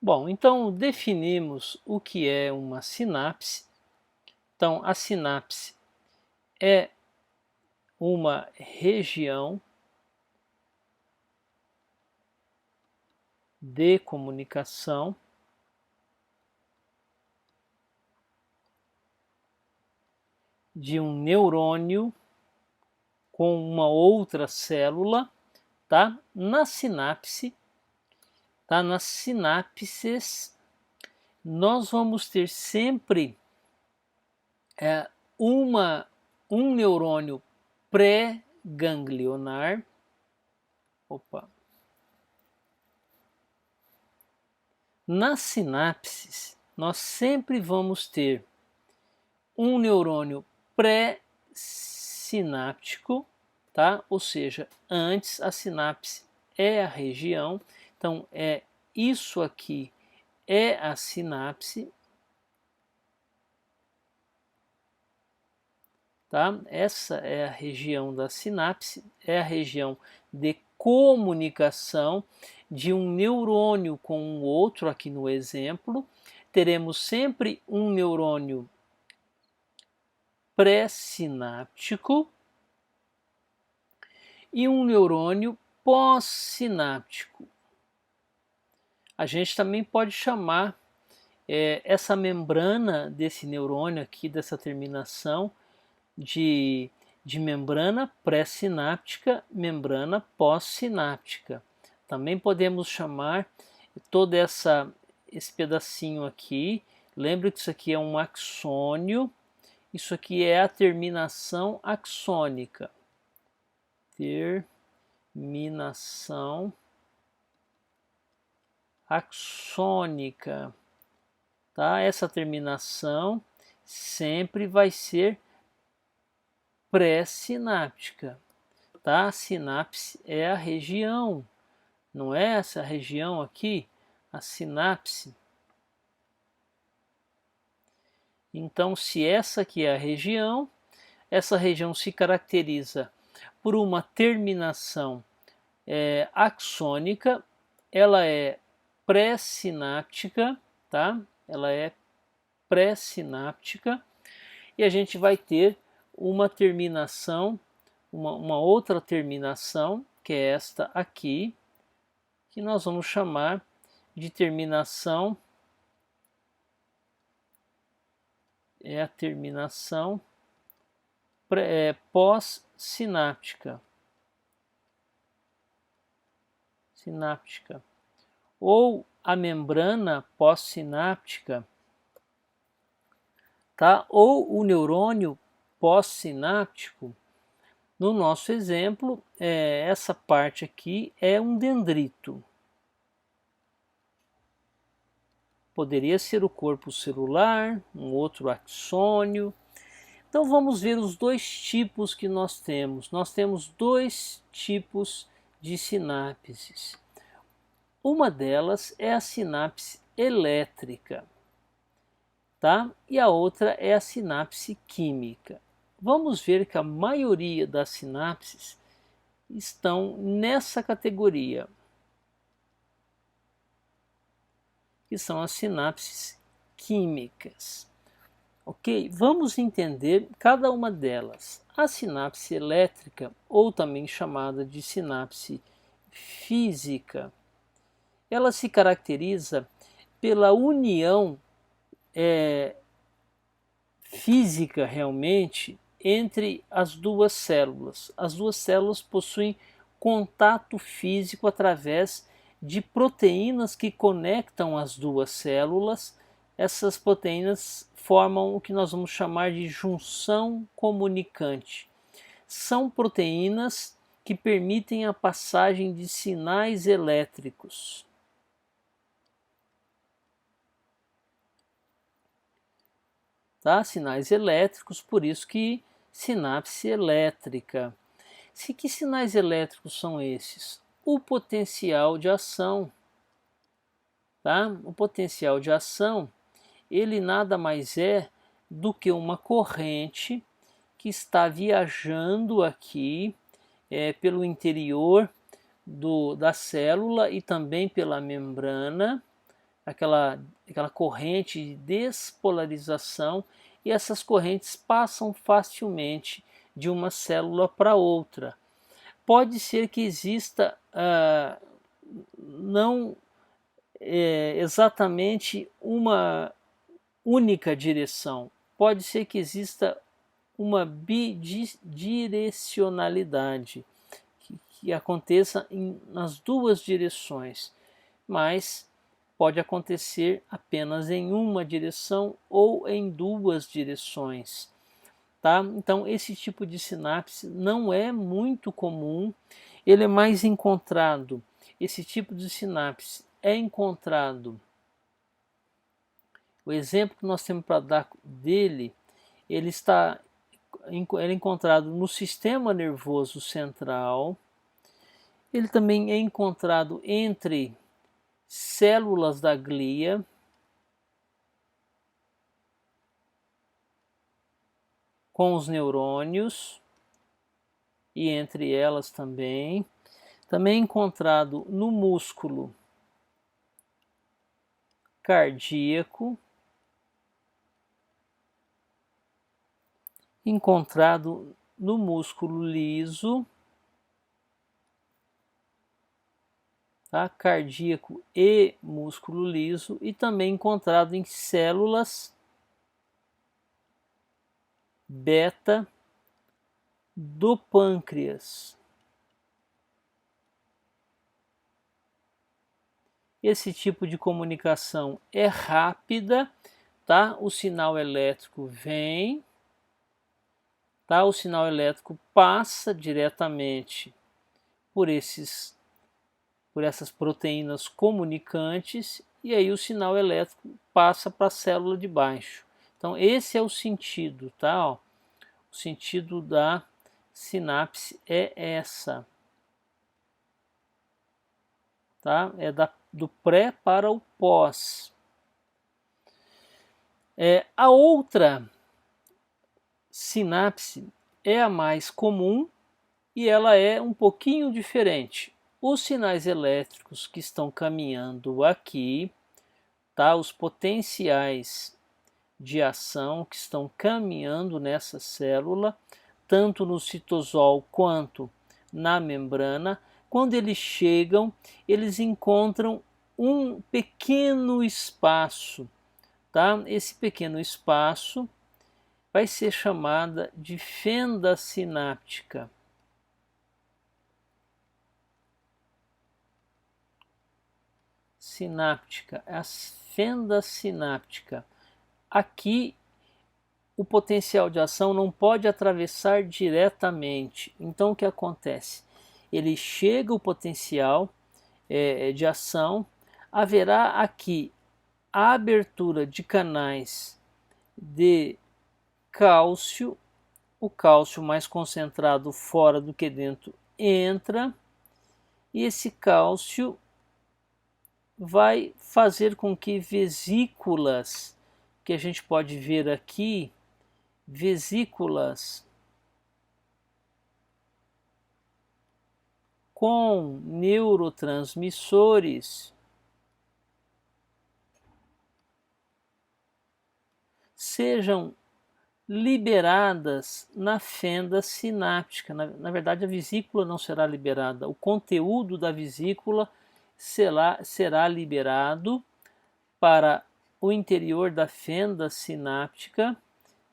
Bom, então definimos o que é uma sinapse. Então, a sinapse é uma região de comunicação de um neurônio com uma outra célula, tá? Na sinapse, tá? Nas sinapses, nós vamos ter sempre um neurônio pré-ganglionar. Opa. Nas sinapses, nós sempre vamos ter um neurônio pré-sináptico, tá? Ou seja, antes a sinapse é a região, então isso aqui é a sinapse, tá? Essa é a região da sinapse, é a região de comunicação de um neurônio com um outro, aqui no exemplo. Teremos sempre um neurônio pré-sináptico e um neurônio pós-sináptico. A gente também pode chamar essa membrana desse neurônio aqui, dessa terminação, de membrana pré-sináptica, membrana pós-sináptica. Também podemos chamar todo esse pedacinho aqui, lembre que isso aqui é um axônio, isso aqui é a terminação axônica. Terminação axônica, tá? Essa terminação sempre vai ser pré-sináptica, tá? A sinapse é a região, não é essa região aqui, a sinapse. Então, se essa aqui é a região, essa região se caracteriza por uma terminação axônica, ela é pré-sináptica, tá? Ela é pré-sináptica e a gente vai ter uma terminação, uma outra terminação, que é esta aqui, que nós vamos chamar de terminação, é a terminação pós-sináptica. Ou a membrana pós-sináptica, tá? Ou o neurônio pós-sináptico. No nosso exemplo, essa parte aqui é um dendrito. Poderia ser o corpo celular, um outro axônio. Então vamos ver os dois tipos que nós temos. Nós temos dois tipos de sinapses. Uma delas é a sinapse elétrica, tá? E a outra é a sinapse química. Vamos ver que a maioria das sinapses estão nessa categoria, que são as sinapses químicas. Ok? Vamos entender cada uma delas. A sinapse elétrica, ou também chamada de sinapse física, ela se caracteriza pela união física realmente entre as duas células. As duas células possuem contato físico através de proteínas que conectam as duas células. Essas proteínas formam o que nós vamos chamar de junção comunicante. São proteínas que permitem a passagem de sinais elétricos. Tá? Sinais elétricos, por isso que sinapse elétrica. Que sinais elétricos são esses? O potencial de ação. Tá? O potencial de ação, ele nada mais é do que uma corrente que está viajando aqui pelo interior da célula e também pela membrana, aquela corrente de despolarização, e essas correntes passam facilmente de uma célula para outra. Pode ser que exista não exatamente uma única direção, pode ser que exista uma bidirecionalidade, que aconteça nas duas direções, mas pode acontecer apenas em uma direção ou em duas direções. Tá? Então, esse tipo de sinapse não é muito comum, ele é mais encontrado. Esse tipo de sinapse é encontrado. O exemplo que nós temos para dar dele, ele é encontrado no sistema nervoso central. Ele também é encontrado entre células da glia, com os neurônios, e entre elas também. Também é encontrado no músculo cardíaco, encontrado no músculo liso, tá? Cardíaco e músculo liso, e também encontrado em células beta do pâncreas. Esse tipo de comunicação é rápida, tá? O sinal elétrico vem, tá? O sinal elétrico passa diretamente por essas proteínas comunicantes, e aí o sinal elétrico passa para a célula de baixo. Então esse é o sentido, tá? Ó, o sentido da sinapse é essa, tá? É do pré para o pós. A outra sinapse é a mais comum e ela é um pouquinho diferente. Os sinais elétricos que estão caminhando aqui, tá? Os potenciais de ação que estão caminhando nessa célula, tanto no citosol quanto na membrana, quando eles chegam, eles encontram um pequeno espaço, tá? Esse pequeno espaço vai ser chamada de fenda sináptica. A fenda sináptica. Aqui o potencial de ação não pode atravessar diretamente. Então o que acontece? Ele chega o potencial de ação, haverá aqui a abertura de canais de cálcio, o cálcio mais concentrado fora do que dentro entra, e esse cálcio vai fazer com que vesículas, que a gente pode ver aqui, vesículas com neurotransmissores sejam liberadas na fenda sináptica. Na verdade, a vesícula não será liberada, o conteúdo da vesícula será liberado para o interior da fenda sináptica.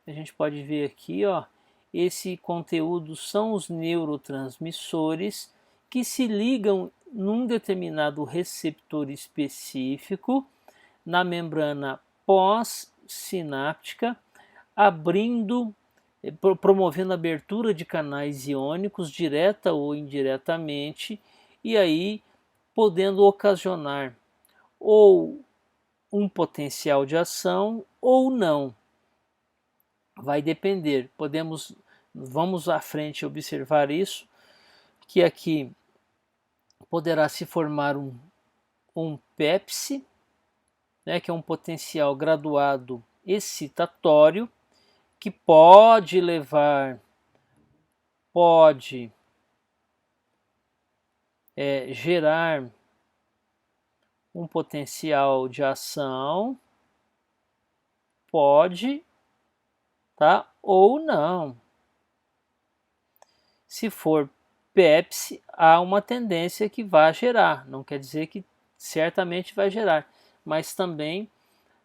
A gente pode ver aqui, ó, esse conteúdo são os neurotransmissores que se ligam num determinado receptor específico na membrana pós-sináptica, abrindo, promovendo a abertura de canais iônicos, direta ou indiretamente, e aí podendo ocasionar ou um potencial de ação ou não. Vai depender. Vamos à frente observar isso, que aqui poderá se formar um PEPSI, né, que é um potencial graduado excitatório, que pode gerar um potencial de ação, pode, tá? Ou não. Se for Pepsi, há uma tendência que vai gerar, não quer dizer que certamente vai gerar, mas também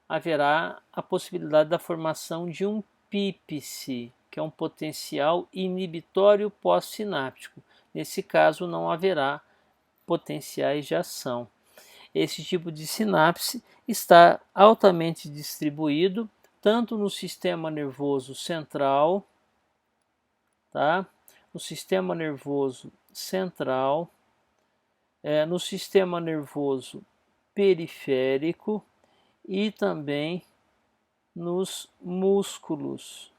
haverá a possibilidade da formação de um PIPC, que é um potencial inibitório pós-sináptico. Nesse caso, não haverá potenciais de ação. Esse tipo de sinapse está altamente distribuído tanto no sistema nervoso central, tá? No sistema nervoso central, no sistema nervoso periférico e também nos músculos.